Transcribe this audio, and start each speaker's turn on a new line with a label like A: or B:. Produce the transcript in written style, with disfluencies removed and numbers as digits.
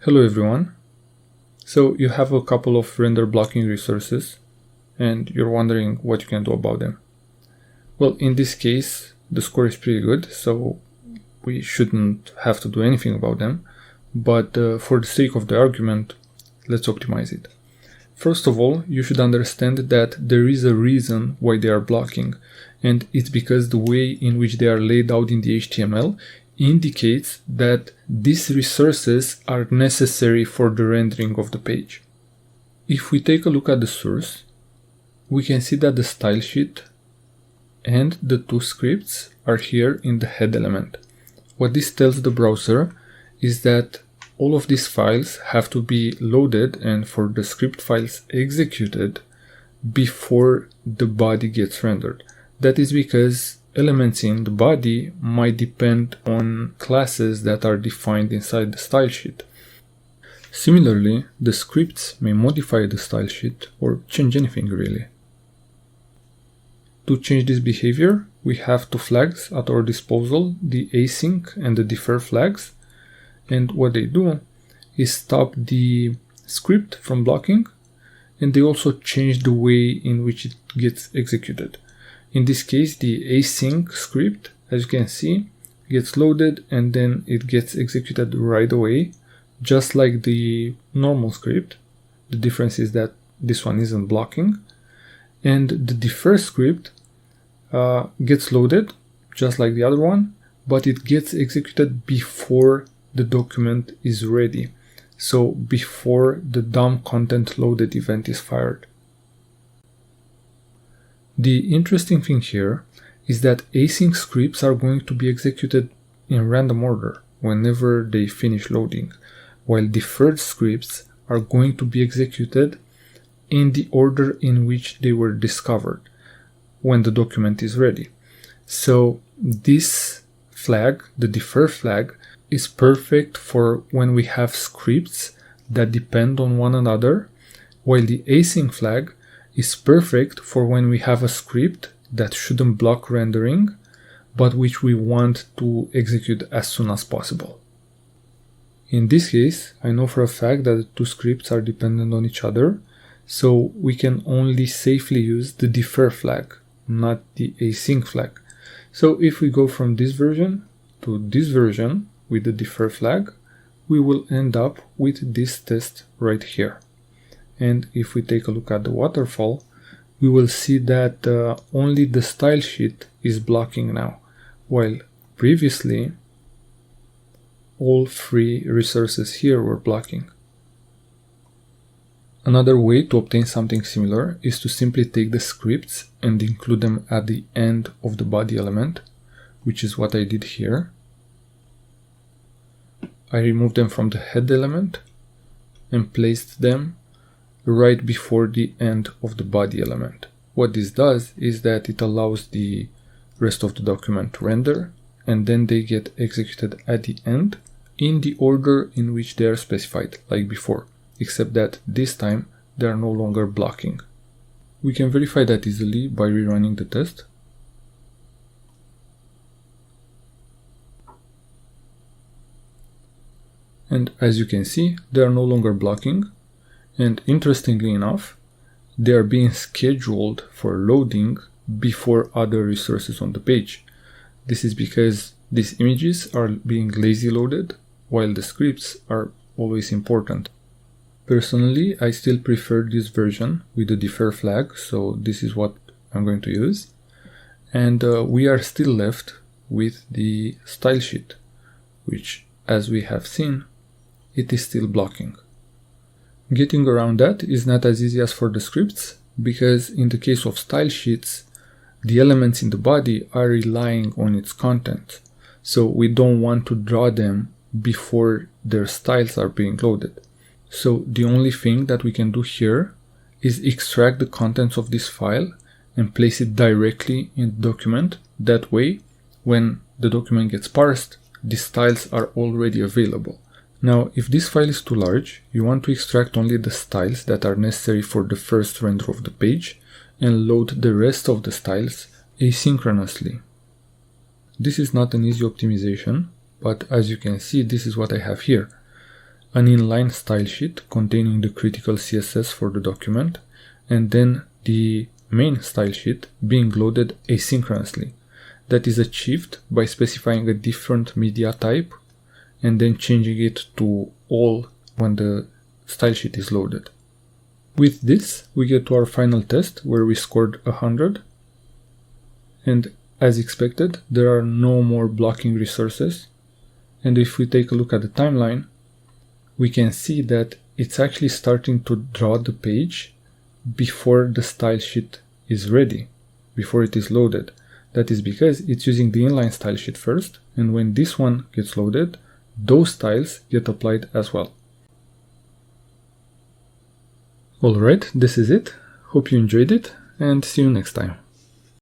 A: Hello everyone. So you have a couple of render blocking resources and you're wondering what you can do about them. Well, in this case, the score is pretty good, so we shouldn't have to do anything about them. But for the sake of the argument, let's optimize it. First of all, you should understand that there is a reason why they are blocking, and it's because the way in which they are laid out in the HTML indicates that these resources are necessary for the rendering of the page. If we take a look at the source, we can see that the style sheet and the two scripts are here in the head element. What this tells the browser is that all of these files have to be loaded and for the script files executed before the body gets rendered. That is because elements in the body might depend on classes that are defined inside the style sheet. Similarly, the scripts may modify the style sheet or change anything really. To change this behavior, we have two flags at our disposal, the async and the defer flags. And what they do is stop the script from blocking, and they also change the way in which it gets executed. In this case, the async script, as you can see, gets loaded and then it gets executed right away, just like the normal script. The difference is that this one isn't blocking. And the defer script gets loaded, just like the other one, but it gets executed before the document is ready. So before the DOM content loaded event is fired. The interesting thing here is that async scripts are going to be executed in random order whenever they finish loading, while deferred scripts are going to be executed in the order in which they were discovered when the document is ready. So this flag, the defer flag, is perfect for when we have scripts that depend on one another, while the async flag is perfect for when we have a script that shouldn't block rendering, but which we want to execute as soon as possible. In this case, I know for a fact that the two scripts are dependent on each other, so we can only safely use the defer flag, not the async flag. So if we go from this version to this version with the defer flag, we will end up with this test right here. And if we take a look at the waterfall, we will see that only the style sheet is blocking now, while previously all three resources here were blocking. Another way to obtain something similar is to simply take the scripts and include them at the end of the body element, which is what I did here. I removed them from the head element and placed them right before the end of the body element. What this does is that it allows the rest of the document to render, and then they get executed at the end in the order in which they are specified, like before, except that this time they are no longer blocking. We can verify that easily by rerunning the test. And as you can see, they are no longer blocking. And interestingly enough, they are being scheduled for loading before other resources on the page. This is because these images are being lazy loaded, while the scripts are always important. Personally, I still prefer this version with the defer flag, so this is what I'm going to use. And we are still left with the style sheet, which, as we have seen, it is still blocking. Getting around that is not as easy as for the scripts, because in the case of style sheets, the elements in the body are relying on its content. So we don't want to draw them before their styles are being loaded. So the only thing that we can do here is extract the contents of this file and place it directly in the document. That way, when the document gets parsed, the styles are already available. Now, if this file is too large, you want to extract only the styles that are necessary for the first render of the page and load the rest of the styles asynchronously. This is not an easy optimization, but as you can see, this is what I have here. an inline style sheet containing the critical CSS for the document, and then the main style sheet being loaded asynchronously. That is achieved by specifying a different media type and then changing it to all when the style sheet is loaded. With this, we get to our final test where we scored 100. And as expected, there are no more blocking resources. And if we take a look at the timeline, we can see that it's actually starting to draw the page before the style sheet is ready, before it is loaded. That is because it's using the inline style sheet first, and when this one gets loaded, those styles get applied as well. Alright, this is it. Hope you enjoyed it, and see you next time.